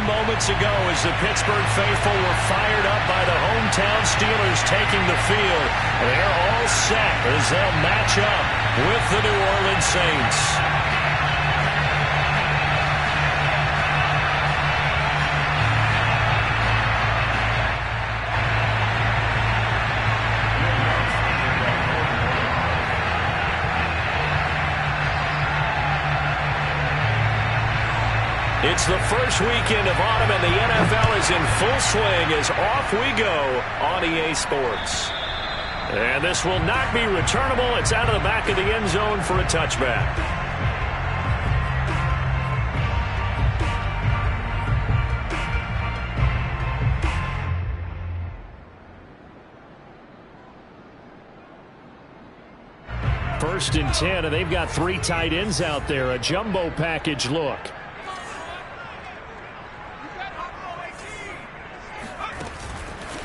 moments ago as the Pittsburgh faithful were fired up by the hometown Steelers taking the field. They're all set as they'll match up with the New Orleans Saints. It's the first weekend of autumn, and the NFL is in full swing as off we go on EA Sports. And this will not be returnable. It's out of the back of the end zone for a touchback. First and 10, and they've got 3 tight ends out there. A jumbo package look.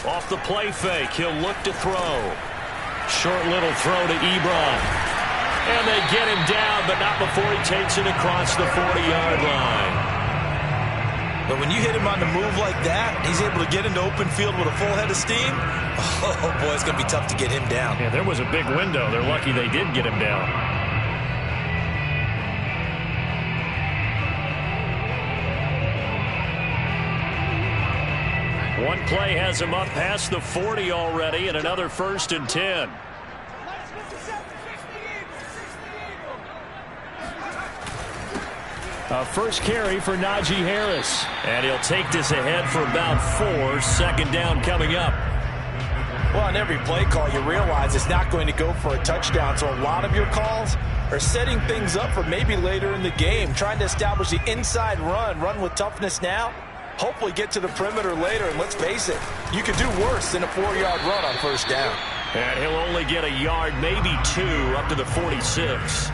Off the play fake, he'll look to throw. Short little throw to Ebron. And they get him down, but not before he takes it across the 40-yard line. But when you hit him on the move like that, he's able to get into open field with a full head of steam. Oh, boy, it's going to be tough to get him down. Yeah, there was a big window. They're lucky they did get him down. One play has him up past the 40 already, and another first and 10. A first carry for Najee Harris. And he'll take this ahead for about 4. Second down coming up. Well, on every play call, you realize it's not going to go for a touchdown. So a lot of your calls are setting things up for maybe later in the game, trying to establish the inside run with toughness now. Hopefully get to the perimeter later, and let's face it, you could do worse than a 4-yard run on first down. And he'll only get a yard, maybe 2, up to the 46.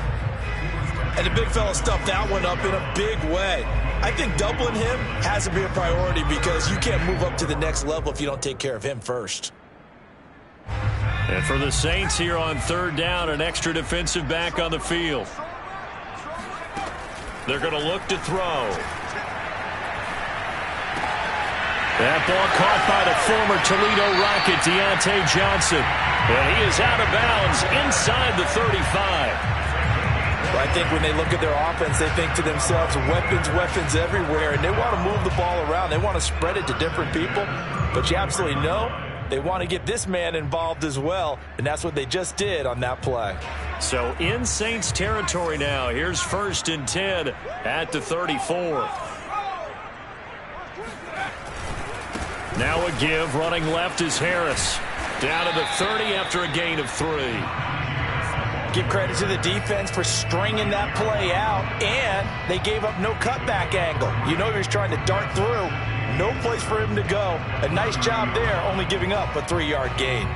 And the big fella stuffed that one up in a big way. I think doubling him has to be a priority because you can't move up to the next level if you don't take care of him first. And for the Saints here on third down, an extra defensive back on the field. They're going to look to throw. That ball caught by the former Toledo Rocket, Deontay Johnson. And he is out of bounds inside the 35. Well, I think when they look at their offense, they think to themselves, weapons everywhere, and they want to move the ball around. They want to spread it to different people. But you absolutely know they want to get this man involved as well, and that's what they just did on that play. So in Saints territory now. Here's first and 10 at the 34. Now a give, running left is Harris. Down to the 30 after a gain of 3. Give credit to the defense for stringing that play out, and they gave up no cutback angle. You know he was trying to dart through. No place for him to go. A nice job there, only giving up a 3-yard gain.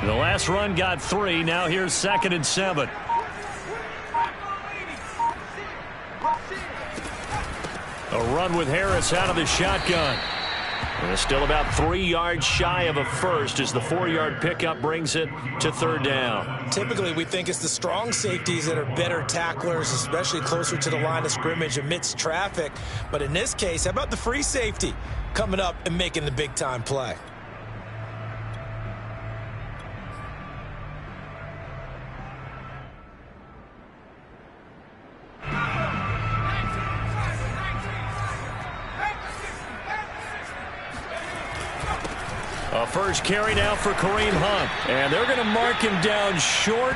The last run got 3. Now here's 2nd and 7. A run with Harris out of the shotgun. And still about 3 yards shy of a first as the 4-yard pickup brings it to third down. Typically, we think it's the strong safeties that are better tacklers, especially closer to the line of scrimmage amidst traffic. But in this case, how about the free safety coming up and making the big-time play? A first carry now for Kareem Hunt. And they're going to mark him down short,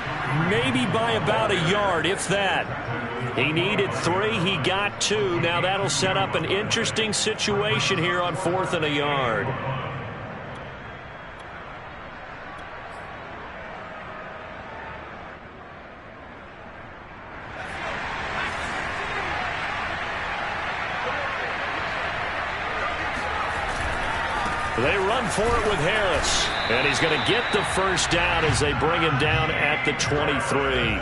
maybe by about a yard, if that. He needed 3. He got 2. Now that'll set up an interesting situation here on 4th and a yard. They run for it with Harris. And he's going to get the first down as they bring him down at the 23.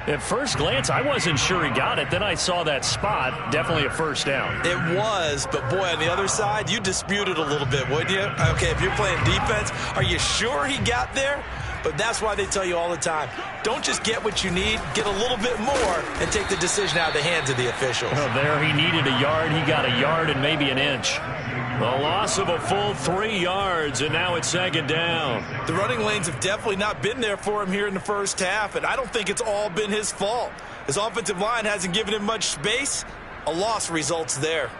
At first glance, I wasn't sure he got it. Then I saw that spot. Definitely a first down. It was, but boy, on the other side, you dispute it a little bit, wouldn't you? Okay, if you're playing defense, are you sure he got there? But that's why they tell you all the time, don't just get what you need, get a little bit more, and take the decision out of the hands of the officials. Well, there he needed a yard. He got a yard and maybe an inch. The loss of a full 3 yards, and now it's second down. The running lanes have definitely not been there for him here in the first half, and I don't think it's all been his fault. His offensive line hasn't given him much space. A loss results there.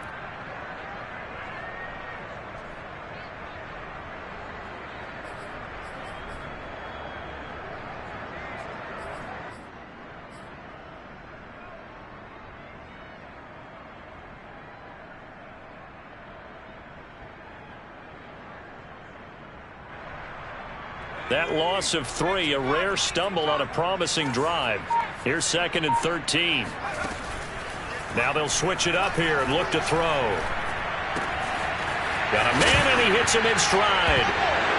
That loss of 3, a rare stumble on a promising drive. Here's 2nd and 13. Now they'll switch it up here and look to throw. Got a man, and he hits him in stride.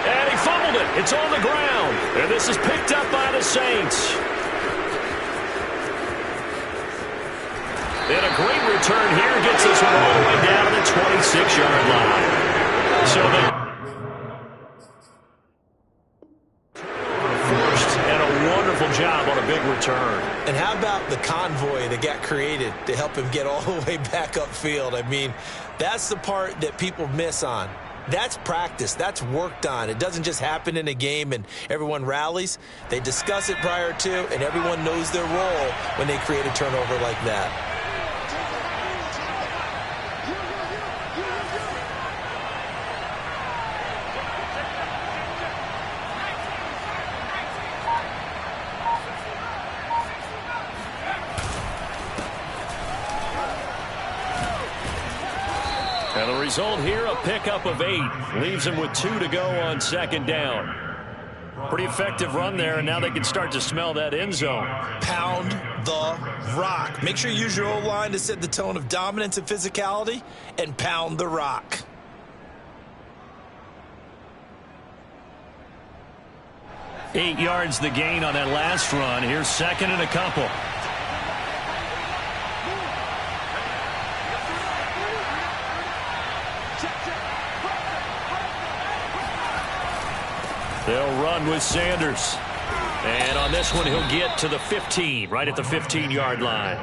And he fumbled it. It's on the ground. And this is picked up by the Saints. And a great return here gets this one all the way down to the 26-yard line. So they... job on a big return. And how about the convoy that got created to help him get all the way back upfield? I mean, that's the part that people miss on. That's practice. That's worked on. It doesn't just happen in a game and everyone rallies. They discuss it prior to, and everyone knows their role when they create a turnover like that. And the result here, a pickup of 8. Leaves him with 2 to go on second down. Pretty effective run there, and now they can start to smell that end zone. Pound the rock. Make sure you use your O-line to set the tone of dominance and physicality, and pound the rock. Eight yards the gain on that last run. Here's 2nd and a couple. They'll run with Sanders. And on this one, he'll get to the 15, right at the 15-yard line.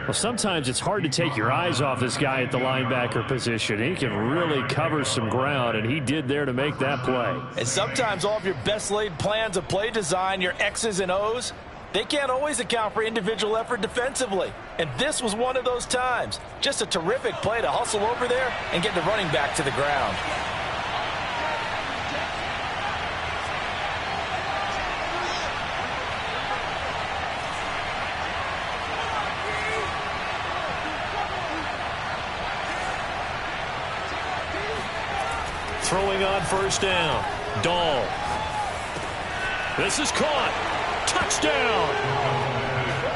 Well, sometimes it's hard to take your eyes off this guy at the linebacker position. He can really cover some ground, and he did there to make that play. And sometimes all of your best laid plans of play design, your X's and O's, they can't always account for individual effort defensively. And this was one of those times. Just a terrific play to hustle over there and get the running back to the ground. Throwing on first down. Dahl. This is caught. Touchdown.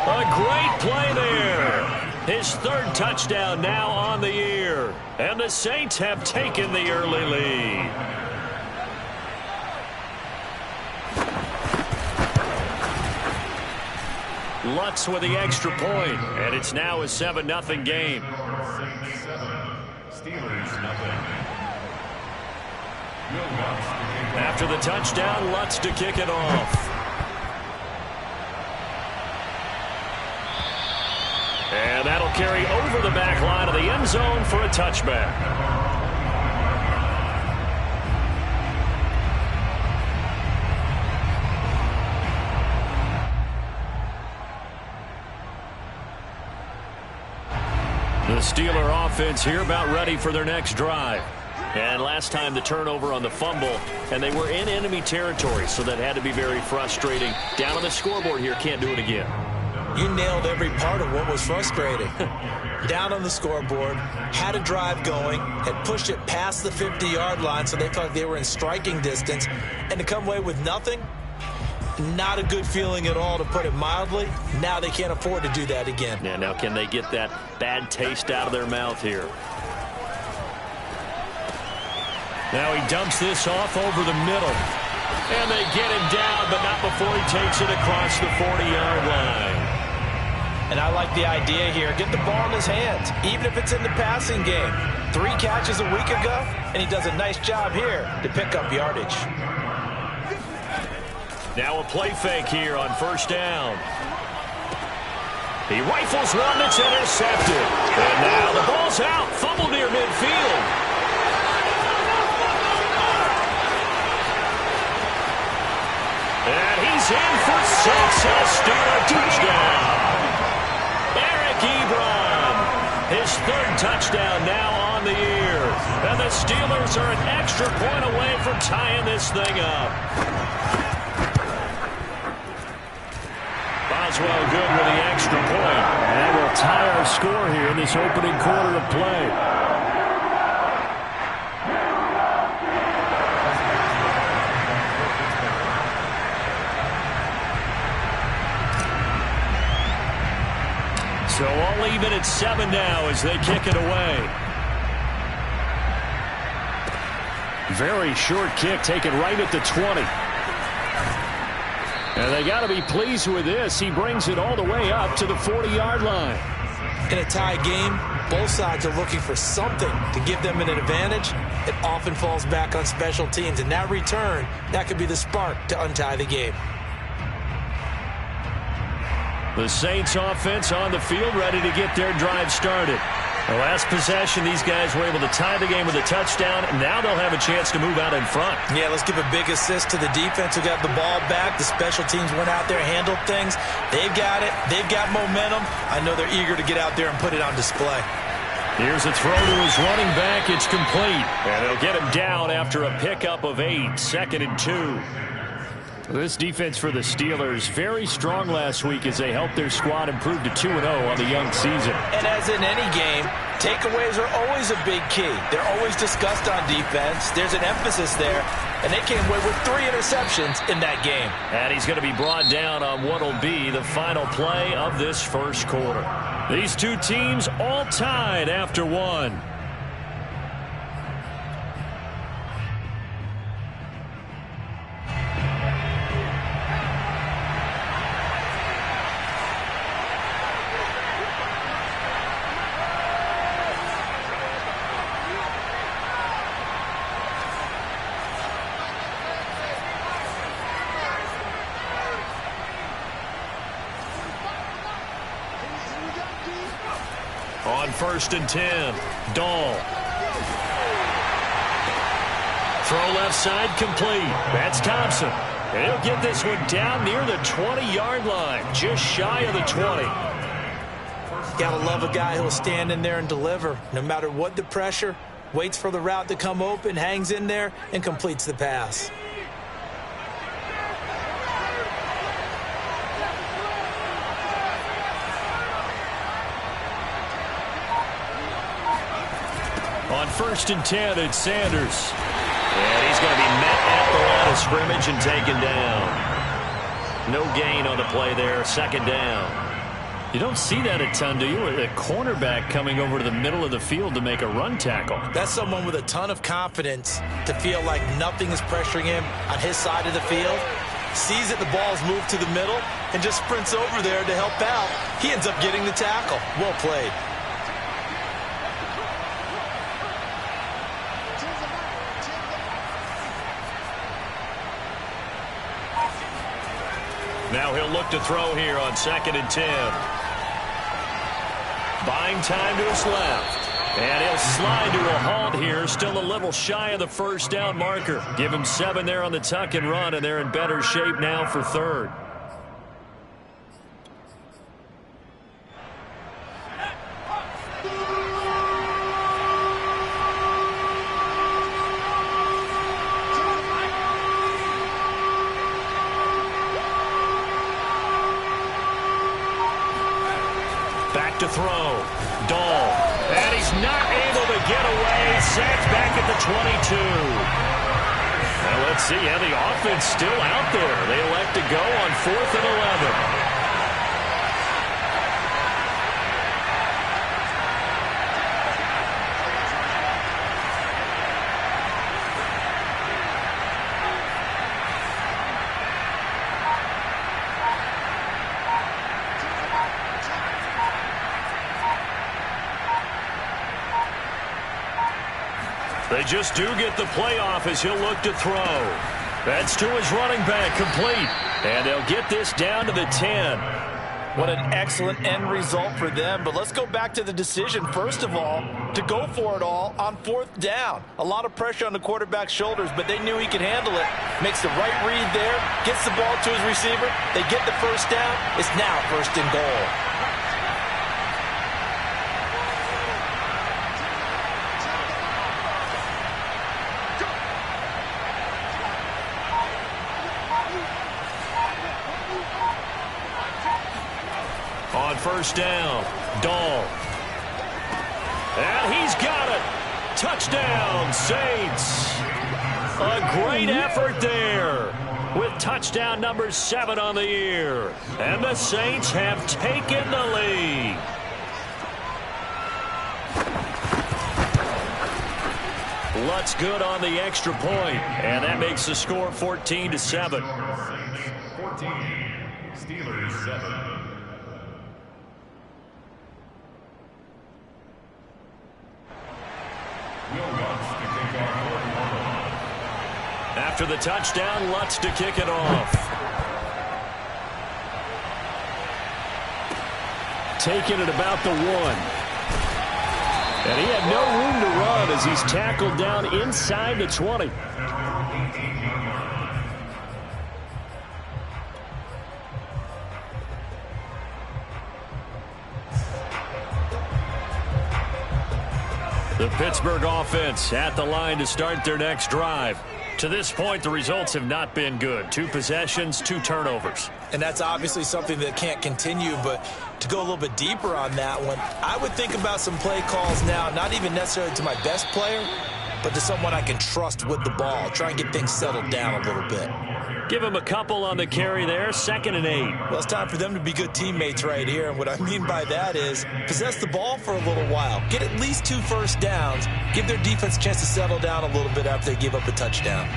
A great play there. His 3rd touchdown now on the year. And the Saints have taken the early lead. Lutz with the extra point. And it's now a 7-0 game. Steelers nothing. After the touchdown, Lutz to kick it off. And that'll carry over the back line of the end zone for a touchback. The Steeler offense here about ready for their next drive. And last time the turnover on the fumble, and they were in enemy territory, so that had to be very frustrating. Down on the scoreboard here, can't do it again. You nailed every part of what was frustrating. Down on the scoreboard, had a drive going, had pushed it past the 50-yard line, so they felt like they were in striking distance, and to come away with nothing, not a good feeling at all, to put it mildly. Now they can't afford to do that again. Yeah, now can they get that bad taste out of their mouth here? Now he dumps this off over the middle. And they get him down, but not before he takes it across the 40-yard line. And I like the idea here. Get the ball in his hands, even if it's in the passing game. 3 catches a week ago, and he does a nice job here to pick up yardage. Now a play fake here on first down. He rifles one that's intercepted. And now the ball's out. Fumble near midfield. And he's in for 6 and a Steeler touchdown. Eric Ebron, his 3rd touchdown now on the year. And the Steelers are an extra point away from tying this thing up. Boswell good with the extra point. And that will tie our score here in this opening quarter of play. So all even at 7 now as they kick it away. Very short kick taken right at the 20. And they got to be pleased with this. He brings it all the way up to the 40-yard line. In a tie game, both sides are looking for something to give them an advantage. It often falls back on special teams. And that return, that could be the spark to untie the game. The Saints offense on the field, ready to get their drive started. The last possession, these guys were able to tie the game with a touchdown, and now they'll have a chance to move out in front. Yeah, let's give a big assist to the defense who got the ball back. The special teams went out there, handled things. They've got it. They've got momentum. I know they're eager to get out there and put it on display. Here's a throw to his running back. It's complete. And they'll get him down after a pickup of 8, 2nd and 2. This defense for the Steelers, very strong last week as they helped their squad improve to 2-0 on the young season. And as in any game, takeaways are always a big key. They're always discussed on defense. There's an emphasis there, and they came away with 3 interceptions in that game. And he's going to be brought down on what will be the final play of this first quarter. These two teams all tied after 1. On 1st and 10, Dahl. Throw left side complete. That's Thompson. And he'll get this one down near the 20-yard line, just shy of the 20. Gotta love a guy who'll stand in there and deliver. No matter what the pressure, waits for the route to come open, hangs in there, and completes the pass. On 1st and 10, it's Sanders. And he's going to be met at the line of scrimmage and taken down. No gain on the play there, 2nd down. You don't see that a ton, do you? A cornerback coming over to the middle of the field to make a run tackle. That's someone with a ton of confidence to feel like nothing is pressuring him on his side of the field. Sees that the ball's moved to the middle and just sprints over there to help out. He ends up getting the tackle. Well played. Now he'll look to throw here on 2nd and 10. Buying time to his left. And he'll slide to a halt here, still a little shy of the 1st down marker. Give him 7 there on the tuck and run, and they're in better shape now for 3rd. Back to throw. Dahl. And he's not able to get away. Sacked back at the 22. Well, let's see. Yeah, the offense still out there. They elect to go on 4th and 11. They just do get the playoff as he'll look to throw. That's to his running back, complete. And they'll get this down to the 10. What an excellent end result for them. But let's go back to the decision, first of all, to go for it all on 4th down. A lot of pressure on the quarterback's shoulders, but they knew he could handle it. Makes the right read there, gets the ball to his receiver. They get the first down. It's now 1st and goal. On 1st down, Dahl. And he's got it. Touchdown, Saints. A great effort there with touchdown number 7 on the year. And the Saints have taken the lead. Lutz good on the extra point, and that makes the score 14-7. 14, Steelers 7. After the touchdown, Lutz to kick it off. Taking it about the 1. And he had no room to run as he's tackled down inside the 20. The Pittsburgh offense at the line to start their next drive. To this point, the results have not been good. 2 possessions, 2 turnovers. And that's obviously something that can't continue, but to go a little bit deeper on that one, I would think about some play calls now, not even necessarily to my best player, but to someone I can trust with the ball. Try and get things settled down a little bit. Give him a couple on the carry there, 2nd and 8. Well, it's time for them to be good teammates right here, and what I mean by that is possess the ball for a little while. Get at least 2 first downs. Give their defense a chance to settle down a little bit after they give up a touchdown.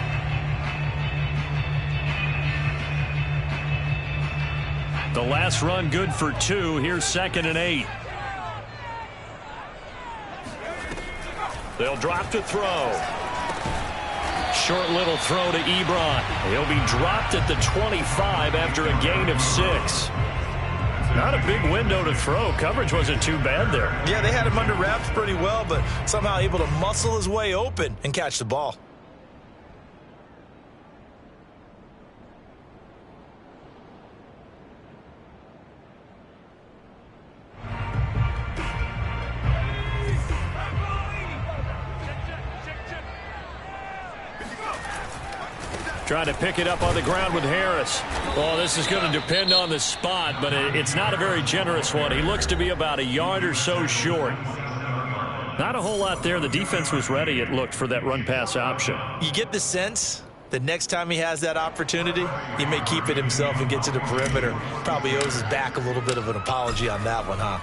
The last run good for 2. Here's 2nd and 8. They'll drop to throw. Short little throw to Ebron. He'll be dropped at the 25 after a gain of 6. Not a big window to throw. Coverage wasn't too bad there. Yeah, they had him under wraps pretty well, but somehow able to muscle his way open and catch the ball. Trying to pick it up on the ground with Harris. Well, this is going to depend on the spot, but it's not a very generous one. He looks to be about a yard or so short. Not a whole lot there. The defense was ready, it looked, for that run-pass option. You get the sense that next time he has that opportunity, he may keep it himself and get to the perimeter. Probably owes his back a little bit of an apology on that one, huh?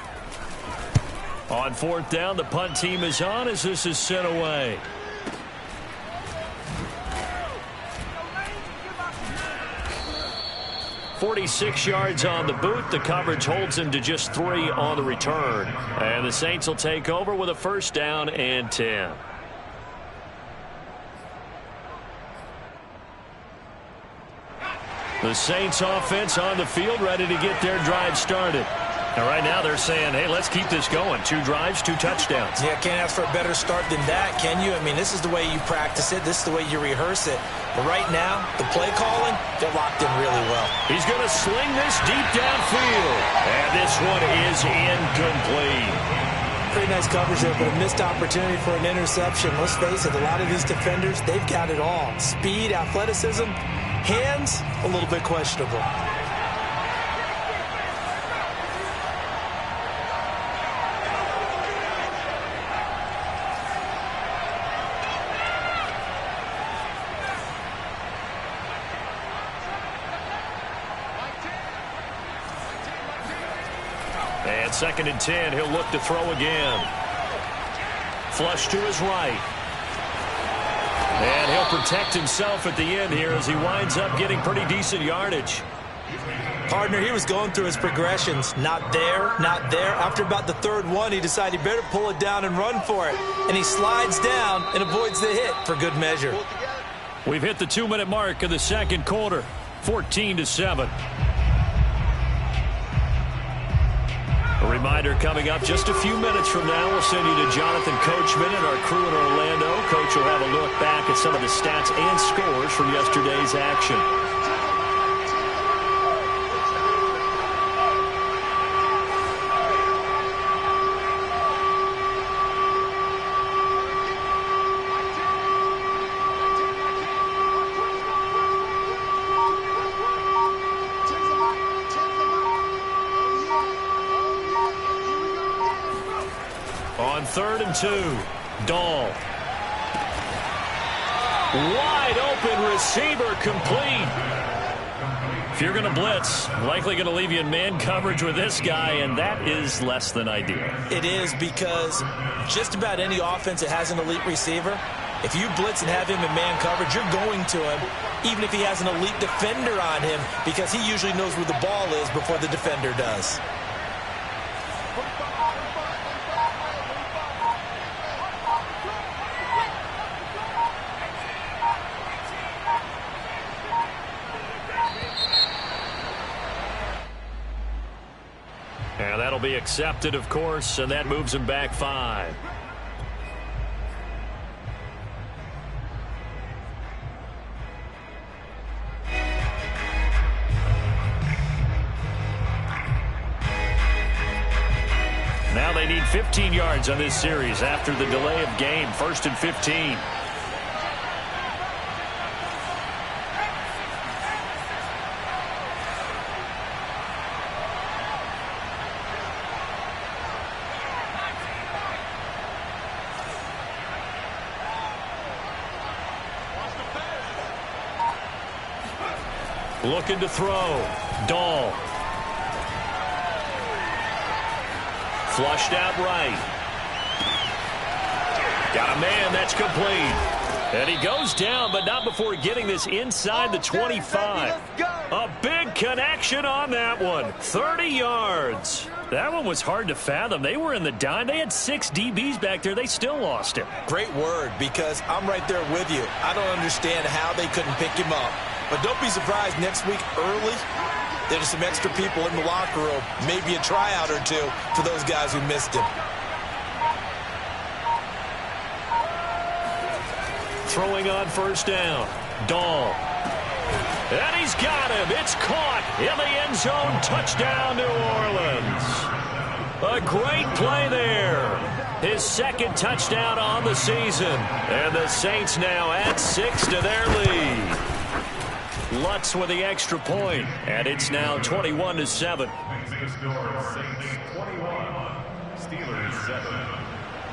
On 4th down, the punt team is on as this is sent away. .46 yards on the boot. The coverage holds him to just 3 on the return. And the Saints will take over with a 1st down and 10. The Saints offense on the field, ready to get their drive started. And right now they're saying, hey, let's keep this going. 2 drives, 2 touchdowns. Yeah, can't ask for a better start than that, can you? I mean, this is the way you practice it. This is the way you rehearse it. But right now, the play calling, they're locked in really well. He's going to sling this deep downfield. And this one is incomplete. Pretty nice coverage there, but a missed opportunity for an interception. Let's face it, a lot of these defenders, they've got it all. Speed, athleticism, hands, a little bit questionable. And 2nd and 10, he'll look to throw again. Flush to his right. And he'll protect himself at the end here as he winds up getting pretty decent yardage. Partner, he was going through his progressions. Not there, not there. After about the third one, he decided he better pull it down and run for it. And he slides down and avoids the hit for good measure. We've hit the 2-minute mark of the second quarter, 14-7. A reminder coming up just a few minutes from now, we'll send you to Jonathan Coachman and our crew in Orlando. Coach will have a look back at some of the stats and scores from yesterday's action. On 3rd and 2, Dahl. Wide open receiver, complete. If you're going to blitz, likely going to leave you in man coverage with this guy, and that is less than ideal. It is, because just about any offense that has an elite receiver, if you blitz and have him in man coverage, you're going to him, even if he has an elite defender on him, because he usually knows where the ball is before the defender does. And that'll be accepted, of course, and that moves him back 5. Now they need 15 yards on this series after the delay of game. 1st and 15. Looking to throw. Dahl. Flushed out right. Got a man, that's complete. And he goes down, but not before getting this inside the 25. A big connection on that one. 30 yards. That one was hard to fathom. They were in the dime. They had 6 DBs back there. They still lost him. Great word, because I'm right there with you. I don't understand how they couldn't pick him up. But don't be surprised next week early, there's some extra people in the locker room, maybe a tryout or two for those guys who missed him. Throwing on 1st down. Dahl. And he's got him. It's caught in the end zone. Touchdown, New Orleans. A great play there. His 2nd touchdown on the season. And the Saints now add 6 to their lead. Lutz with the extra point, and it's now 21-7. The score, Saints 21, Steelers 7.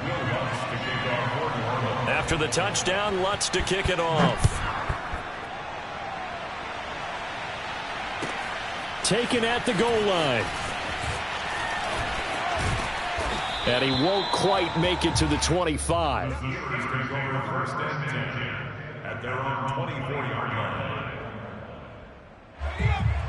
Will Lutz to kick off. After the touchdown, Lutz to kick it off. Taken at the goal line. And he won't quite make it to the 25. The Steelers take over 1st and 10 at their own 24-yard line.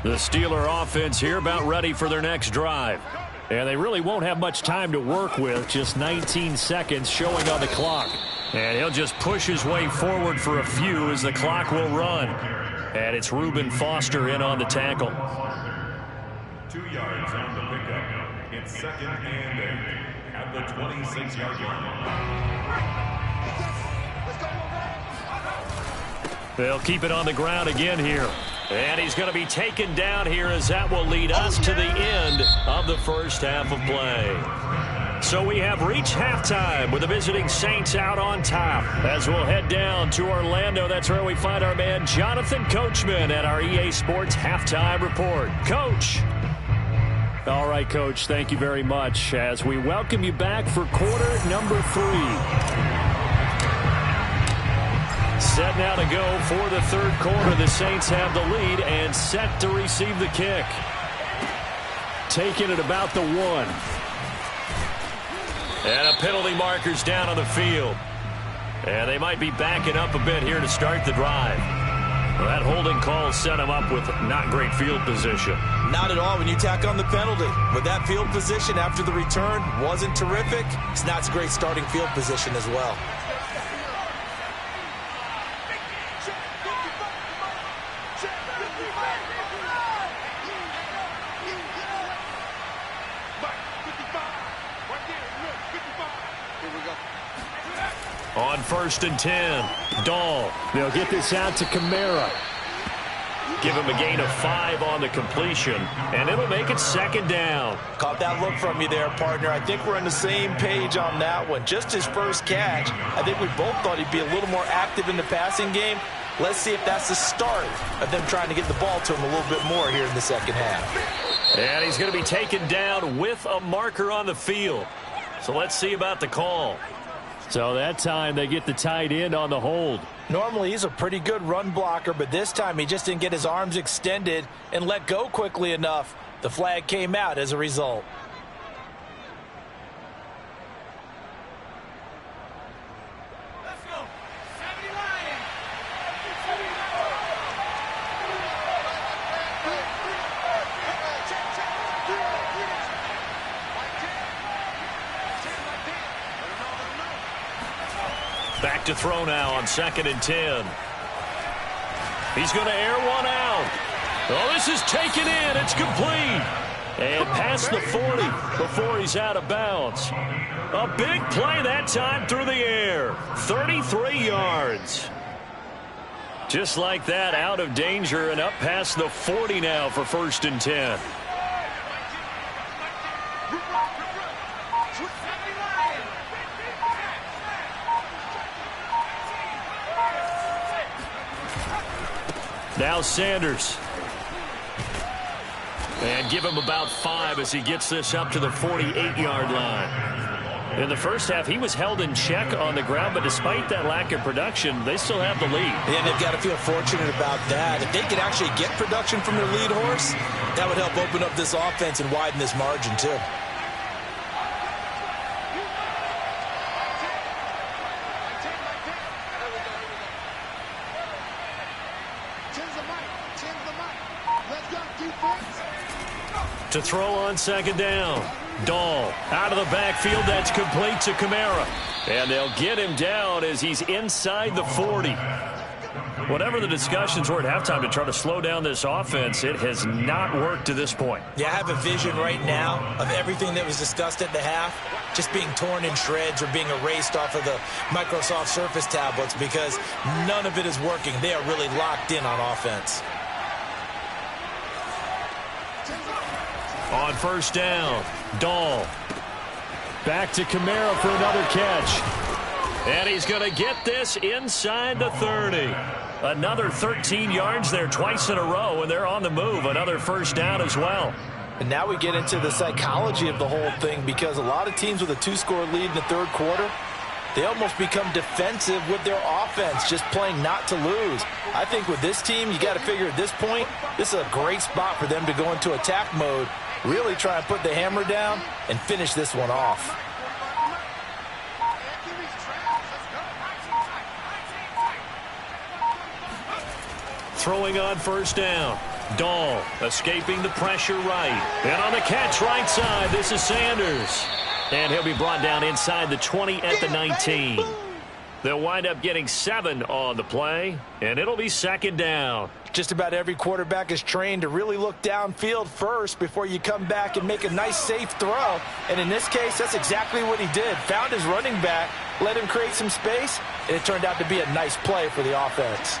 The Steeler offense here about ready for their next drive. And they really won't have much time to work with. Just 19 seconds showing on the clock. And he'll just push his way forward for a few as the clock will run. And it's Reuben Foster in on the tackle. 2 yards on the pickup. It's 2nd and 8 at the 26-yard line. They'll keep it on the ground again here. And he's going to be taken down here as that will lead us to the end of the first half of play. So we have reached halftime with the visiting Saints out on top. As we'll head down to Orlando, that's where we find our man Jonathan Coachman at our EA Sports Halftime Report. Coach. All right, Coach, thank you very much as we welcome you back for quarter number 3. Set now to go for the 3rd quarter. The Saints have the lead and set to receive the kick. Taking it about the 1. And a penalty marker's down on the field. And they might be backing up a bit here to start the drive. Well, that holding call set him up with not great field position. Not at all when you tack on the penalty. With that field position after the return wasn't terrific, it's not a great starting field position as well. On 1st and 10, Dahl. They'll get this out to Kamara. Give him a gain of 5 on the completion, and it'll make it 2nd down. Caught that look from you there, partner. I think we're on the same page on that one. Just his first catch. I think we both thought he'd be a little more active in the passing game. Let's see if that's the start of them trying to get the ball to him a little bit more here in the second half. And he's going to be taken down with a marker on the field. So let's see about the call. So that time they get the tight end on the hold. Normally he's a pretty good run blocker, but this time he just didn't get his arms extended and let go quickly enough. The flag came out as a result. Back to throw now on 2nd and 10. He's going to air one out. Oh, this is taken in. It's complete. And past the 40 before he's out of bounds. A big play that time through the air. 33 yards. Just like that, out of danger and up past the 40 now for 1st and 10. Now Sanders. And give him about 5 as he gets this up to the 48-yard line. In the first half, he was held in check on the ground, but despite that lack of production, they still have the lead. And they've got to feel fortunate about that. If they could actually get production from their lead horse, that would help open up this offense and widen this margin too. To throw on 2nd down. Dahl out of the backfield. That's complete to Kamara. And they'll get him down as he's inside the 40. Whatever the discussions were at halftime to try to slow down this offense, it has not worked to this point. Yeah, I have a vision right now of everything that was discussed at the half just being torn in shreds or being erased off of the Microsoft Surface tablets because none of it is working. They are really locked in on offense. On 1st down, Dahl. Back to Kamara for another catch. And he's going to get this inside the 30. Another 13 yards there twice in a row, and they're on the move. Another 1st down as well. And now we get into the psychology of the whole thing because a lot of teams with a 2-score lead in the 3rd quarter, they almost become defensive with their offense, just playing not to lose. I think with this team, you got to figure at this point, this is a great spot for them to go into attack mode, really try and put the hammer down and finish this one off. Throwing on 1st down. Dahl escaping the pressure right. And on the catch right side, this is Sanders. And he'll be brought down inside the 20 at the 19. They'll wind up getting 7 on the play, and it'll be 2nd down. Just about every quarterback is trained to really look downfield first before you come back and make a nice, safe throw. And in this case, that's exactly what he did. Found his running back, let him create some space, and it turned out to be a nice play for the offense.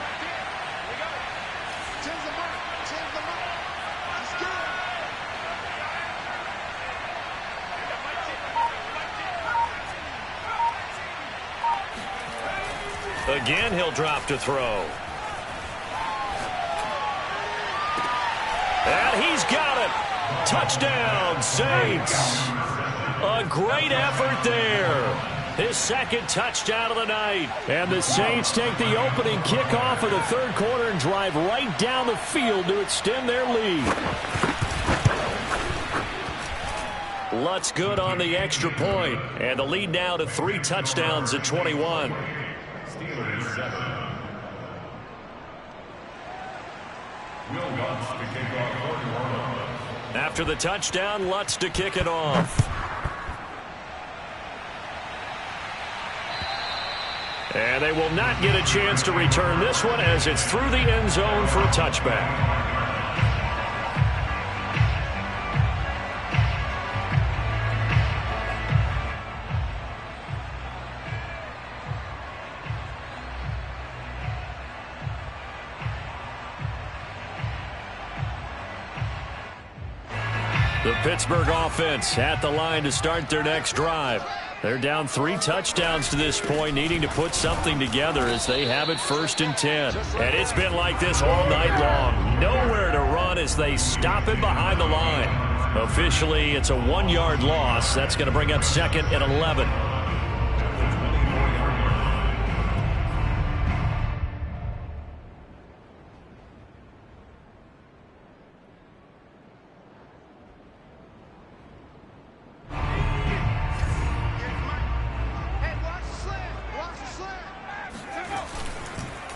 Again, he'll drop to throw. And he's got it. Touchdown, Saints. A great effort there. His 2nd touchdown of the night. And the Saints take the opening kickoff of the 3rd quarter and drive right down the field to extend their lead. Lutz good on the extra point. And the lead now to 3 touchdowns at 21. Will Lutz to kick off for New Orleans. After the touchdown, Lutz to kick it off. And they will not get a chance to return this one as it's through the end zone for a touchback. The Pittsburgh offense at the line to start their next drive. They're down 3 touchdowns to this point, needing to put something together as they have it 1st and 10. And it's been like this all night long. Nowhere to run as they stop it behind the line. Officially, it's a 1-yard loss. That's going to bring up 2nd and 11.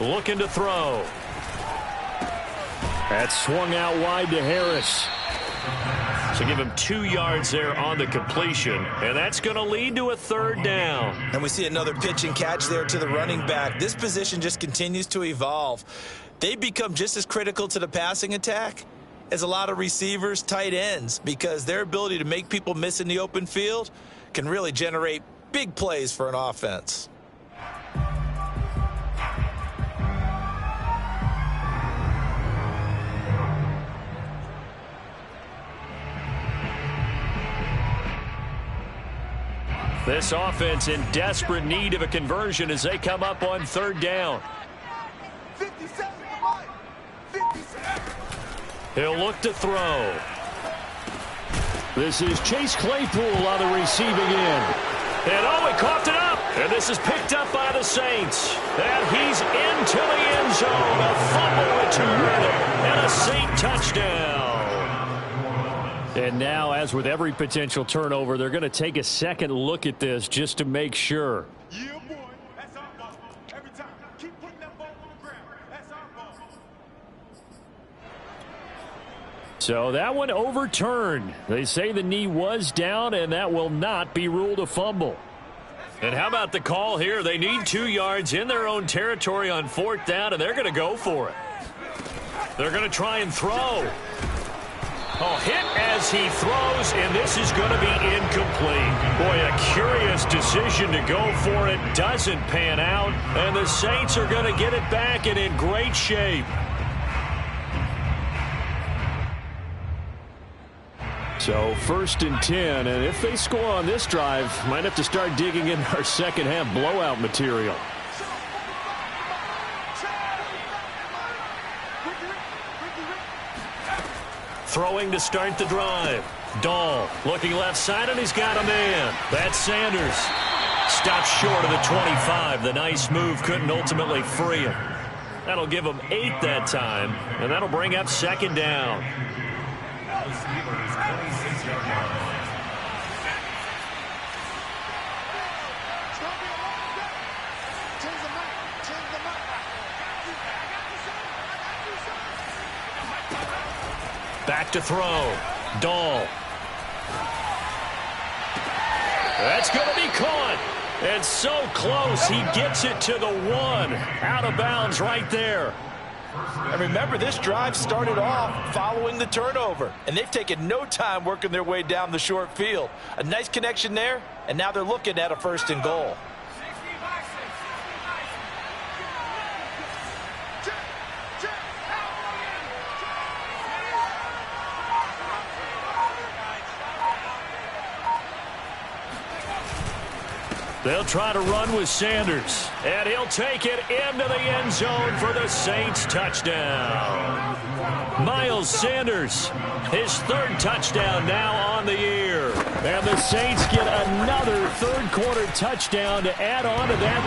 Looking to throw. That swung out wide to Harris. So give him 2 yards there on the completion. And that's going to lead to a 3rd down. And we see another pitch and catch there to the running back. This position just continues to evolve. They become just as critical to the passing attack as a lot of receivers, tight ends, because their ability to make people miss in the open field can really generate big plays for an offense. This offense in desperate need of a conversion as they come up on 3rd down. 57. He'll look to throw. This is Chase Claypool on the receiving end. And he coughed it up. And this is picked up by the Saints. And he's into the end zone. A fumble return and a Saint touchdown. And now, as with every potential turnover, they're going to take a second look at this just to make sure. Yeah, boy. That's our ball. Every time. Keep putting that ball on the ground. That's our ball. So that one overturned. They say the knee was down, and that will not be ruled a fumble. And how about the call here? They need 2 yards in their own territory on 4th down, and they're going to go for it. They're going to try and throw. Hit as he throws, and this is going to be incomplete. Boy, a curious decision to go for it. Doesn't pan out, and the Saints are going to get it back and in great shape. So 1st and 10, and if they score on this drive, might have to start digging in our second half blowout material. Throwing to start the drive. Dahl looking left side, and he's got a man. That's Sanders. Stopped short of the 25. The nice move couldn't ultimately free him. That'll give him 8 that time, and that'll bring up 2nd down. The Steelers' 26-yard line. Back to throw. Dahl. That's going to be caught. And so close, he gets it to the 1. Out of bounds right there. And remember, this drive started off following the turnover, and they've taken no time working their way down the short field. A nice connection there, and now they're looking at a 1st and goal. They'll try to run with Sanders, and he'll take it into the end zone for the Saints touchdown. Miles Sanders, his 3rd touchdown now on the year. And the Saints get another 3rd quarter touchdown to add on to that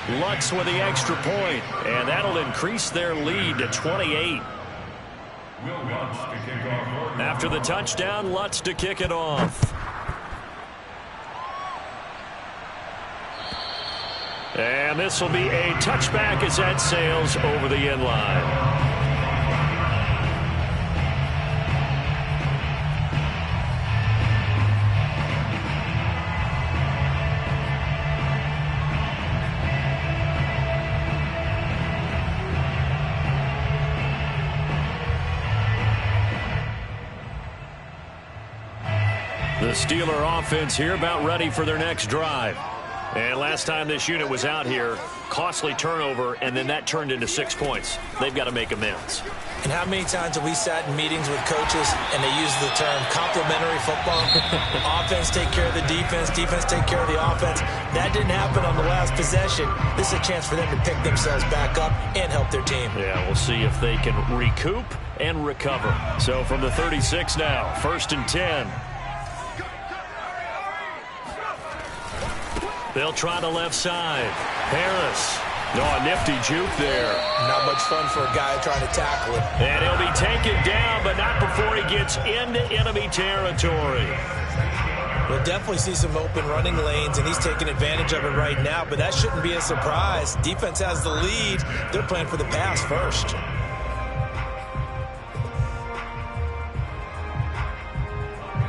lead. Lutz with the extra point, and that'll increase their lead to 28. Will Lutz to kick off. After the touchdown, Lutz to kick it off. And this will be a touchback as that sails over the end line. The Steeler offense here about ready for their next drive. And last time this unit was out here, costly turnover, and then that turned into 6 points. They've got to make amends. And how many times have we sat in meetings with coaches and they use the term complementary football? Offense take care of the defense, defense take care of the offense. That didn't happen on the last possession. This is a chance for them to pick themselves back up and help their team. Yeah, we'll see if they can recoup and recover. So from the 36 now, 1st and 10. They'll try the left side. Harris. No, a nifty juke there. Not much fun for a guy trying to tackle it. And he'll be taken down, but not before he gets into enemy territory. We'll definitely see some open running lanes, and he's taking advantage of it right now, but that shouldn't be a surprise. Defense has the lead. They're playing for the pass first.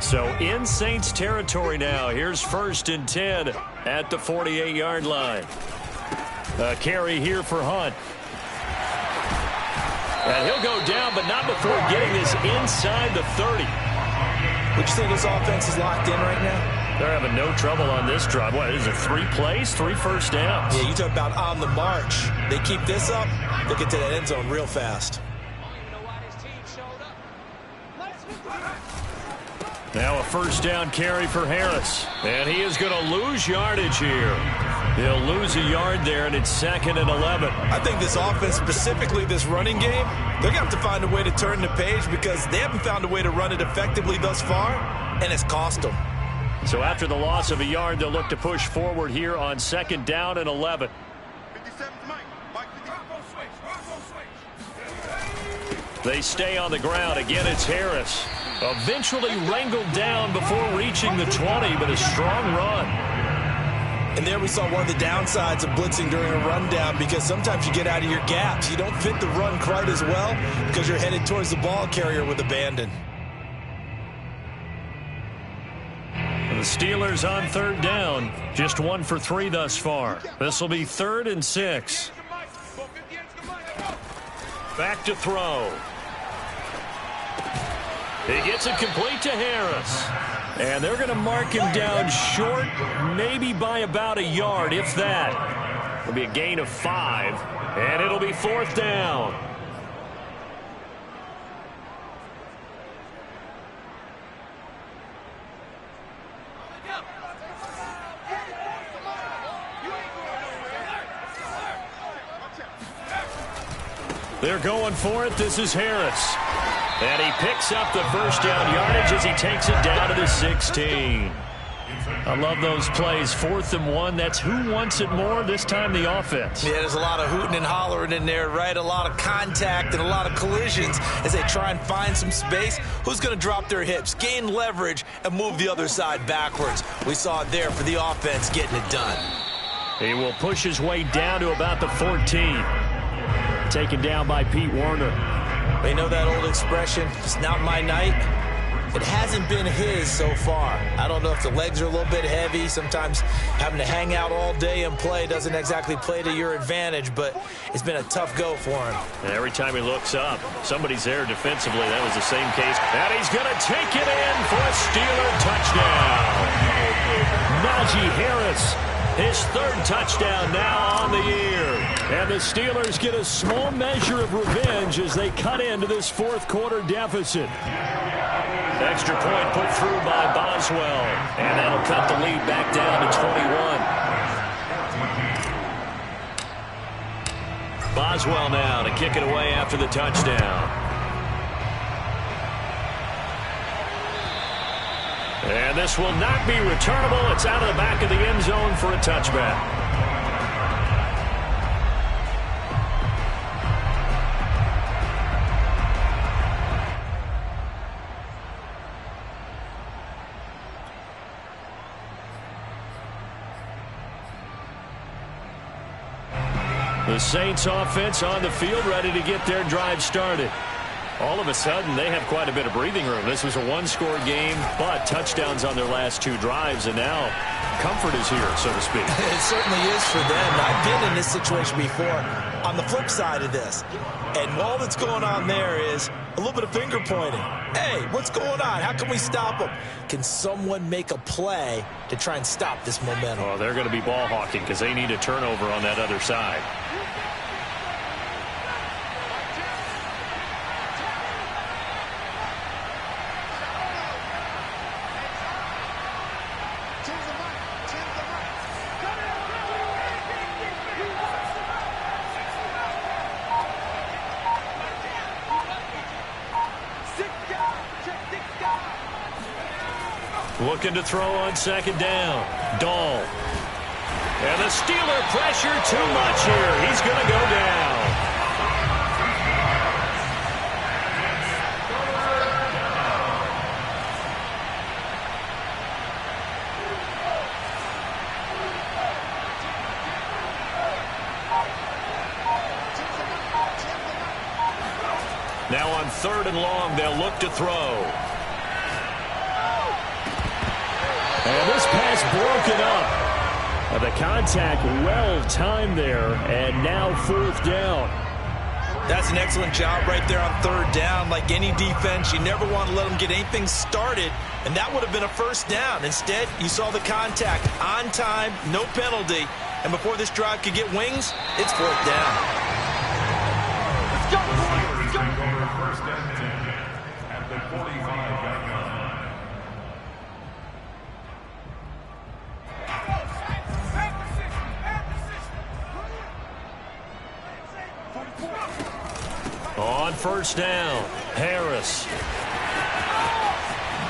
So in Saints territory now. Here's 1st and 10 at the 48-yard line. A carry here for Hunt. And he'll go down, but not before getting this inside the 30. Would you say this offense is locked in right now? They're having no trouble on this drive. What, is it 3 plays, 3 first downs? Yeah, you talk about on the march. They keep this up, they'll get to that end zone real fast. Now a 1st down carry for Harris. And he is going to lose yardage here. He'll lose a yard there, and it's 2nd and 11. I think this offense, specifically this running game, they're going to have to find a way to turn the page because they haven't found a way to run it effectively thus far, and it's cost them. So after the loss of a yard, they'll look to push forward here on 2nd down and 11. 57 Mike. Mike 50. They stay on the ground. Again, it's Harris. Eventually wrangled down before reaching the 20, but a strong run. And there we saw one of the downsides of blitzing during a rundown because sometimes you get out of your gaps. You don't fit the run quite as well because you're headed towards the ball carrier with abandon. The Steelers on 3rd down. Just 1 for 3 thus far. This will be 3rd and 6. Back to throw. He gets it complete to Harris. And they're going to mark him down short, maybe by about a yard, if that. It'll be a gain of 5, and it'll be 4th down. They're going for it. This is Harris. And he picks up the 1st down yardage as he takes it down to the 16. I love those plays. 4th and 1. That's who wants it more. This time the offense. Yeah, there's a lot of hooting and hollering in there, right? A lot of contact and a lot of collisions as they try and find some space. Who's going to drop their hips, gain leverage, and move the other side backwards? We saw it there for the offense getting it done. He will push his way down to about the 14. Taken down by Pete Werner. You know that old expression, it's not my night? It hasn't been his so far. I don't know if the legs are a little bit heavy. Sometimes having to hang out all day and play doesn't exactly play to your advantage, but it's been a tough go for him. And every time he looks up, somebody's there defensively. That was the same case. And he's going to take it in for a Steeler touchdown. Najee Harris, his 3rd touchdown now on the year. And the Steelers get a small measure of revenge as they cut into this 4th quarter deficit. Extra point put through by Boswell. And that'll cut the lead back down to 21. Boswell now to kick it away after the touchdown. And this will not be returnable. It's out of the back of the end zone for a touchback. The Saints offense on the field ready to get their drive started. All of a sudden, they have quite a bit of breathing room. This was a one-score game, but touchdowns on their last 2 drives, and now comfort is here, so to speak. It certainly is for them. I've been in this situation before on the flip side of this. And all that's going on there is a little bit of finger pointing. Hey, what's going on? How can we stop them? Can someone make a play to try and stop this momentum? Oh, they're going to be ball hawking because they need a turnover on that other side. Looking to throw on second down. Dahl. And the Steeler pressure too much here. He's going to go down. Now on 3rd and long, they'll look to throw. And this pass broken up. The contact well timed there, and now 4th down. That's an excellent job right there on 3rd down. Like any defense, you never want to let them get anything started, and that would have been a 1st down. Instead, you saw the contact on time, no penalty, and before this drive could get wings, it's 4th down. Let's go, boys. Let's go. 1st and 10 at the 45-yard line. On 1st down, Harris.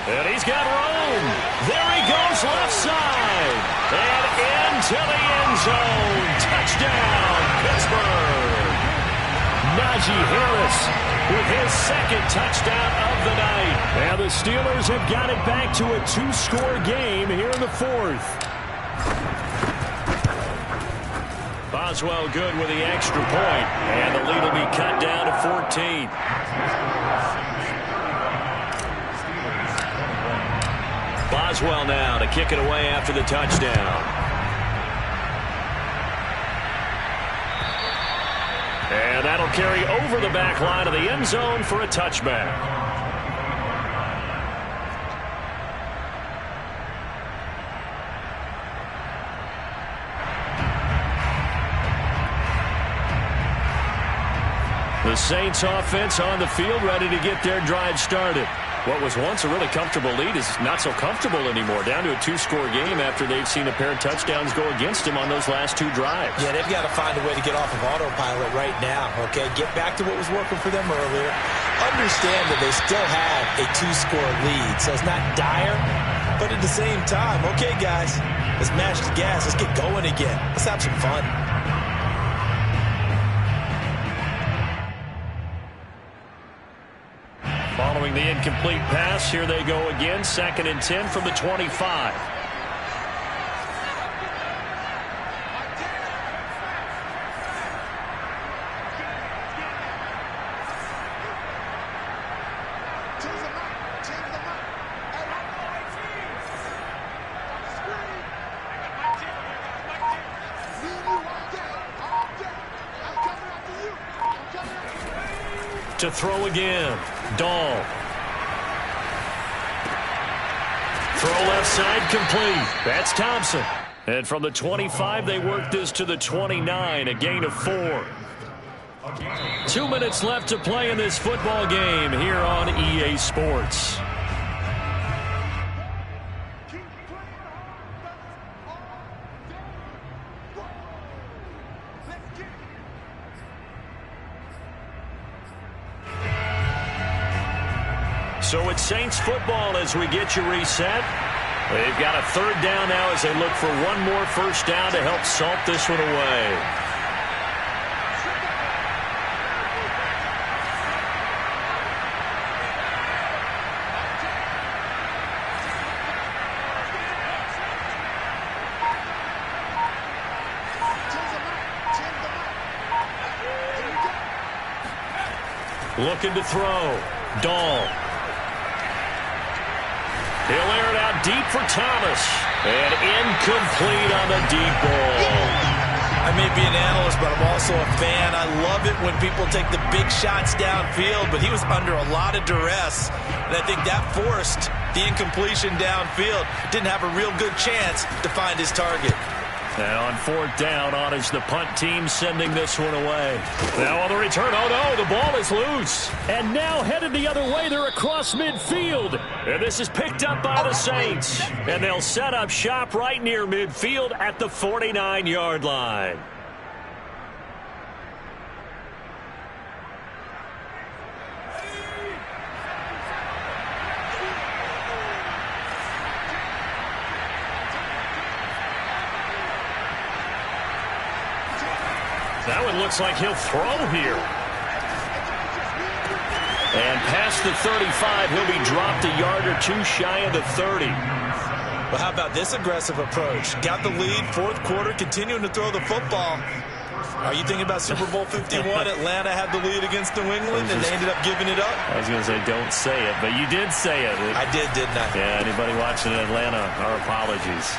And he's got room. There he goes left side. And into the end zone. Touchdown, Pittsburgh. Najee Harris with his 2nd touchdown of the night. And the Steelers have got it back to a 2-score game here in the 4th. Boswell good with the extra point, and the lead will be cut down to 14. Boswell now to kick it away after the touchdown. And that'll carry over the back line of the end zone for a touchback. The Saints offense on the field ready to get their drive started. What was once a really comfortable lead is not so comfortable anymore. Down to a 2-score game after they've seen a pair of touchdowns go against them on those last 2 drives. Yeah, they've got to find a way to get off of autopilot right now, okay? Get back to what was working for them earlier. Understand that they still have a 2-score lead, so it's not dire, but at the same time, okay, guys, let's mash the gas. Let's get going again. Let's have some fun. Following the incomplete pass, here they go again. 2nd and 10 from the 25. To throw again. Dahl. Throw left side complete. That's Thompson. And from the 25, they work this to the 29, a gain of 4. 2 minutes left to play in this football game here on EA Sports. So it's Saints football as we get you reset. They've got a 3rd down now as they look for one more 1st down to help salt this one away. Looking to throw. Dahl. He'll air it out deep for Thomas. And incomplete on the deep ball. I may be an analyst, but I'm also a fan. I love it when people take the big shots downfield, but he was under a lot of duress, and I think that forced the incompletion downfield. Didn't have a real good chance to find his target. Now on 4th down, on is the punt team sending this one away. Now on the return, oh no, the ball is loose. And now headed the other way, they're across midfield. And this is picked up by the Saints. And they'll set up shop right near midfield at the 49-yard line. That one looks like he'll throw here. And past the 35, he'll be dropped a yard or two shy of the 30. Well, how about this aggressive approach? Got the lead, 4th quarter, continuing to throw the football. Are you thinking about Super Bowl 51? Atlanta had the lead against New England, and they ended up giving it up? I was going to say, don't say it, but you did say it. I did, didn't I? Yeah, anybody watching in Atlanta, our apologies.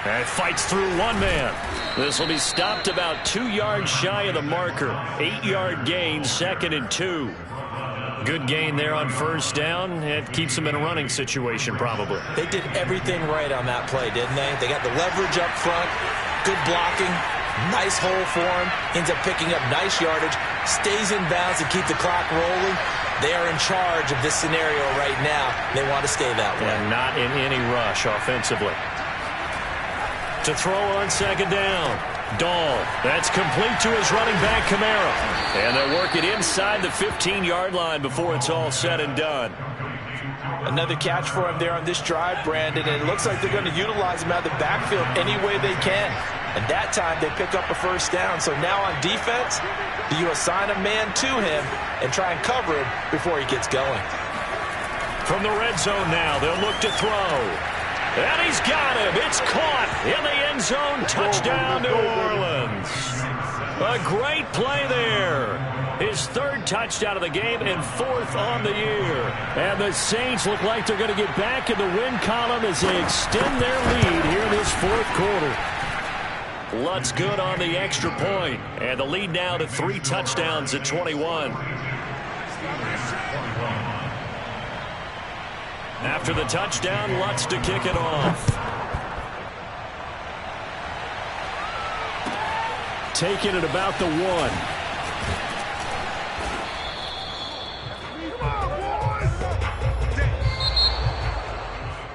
And fights through one man. This will be stopped about 2 yards shy of the marker. 8-yard gain, 2nd and 2. Good gain there on 1st down. It keeps them in a running situation, probably. They did everything right on that play, didn't they? They got the leverage up front, good blocking, nice hole for him, ends up picking up nice yardage, stays in bounds and keep the clock rolling. They are in charge of this scenario right now. They want to stay that way. And not in any rush offensively. To throw on 2nd down. Dahl. That's complete to his running back, Kamara. And they'll work it inside the 15-yard line before it's all said and done. Another catch for him there on this drive, Brandon, and it looks like they're going to utilize him out of the backfield any way they can. And that time they pick up a 1st down. So now on defense, do you assign a man to him and try and cover him before he gets going? From the red zone now, they'll look to throw. And he's got him. It's caught in the end zone. Touchdown, New Orleans. A great play there. His 3rd touchdown of the game and 4th on the year. And the Saints look like they're going to get back in the win column as they extend their lead here in this 4th quarter. Lutz good on the extra point. And the lead now to 3 touchdowns at 21. After the touchdown, Lutz to kick it off. Taking it about the 1.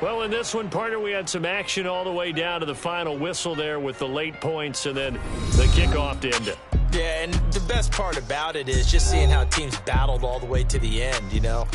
Well, in this one, partner, we had some action all the way down to the final whistle there with the late points and then the kickoff to end it. Yeah, and the best part about it is just seeing how teams battled all the way to the end, you know.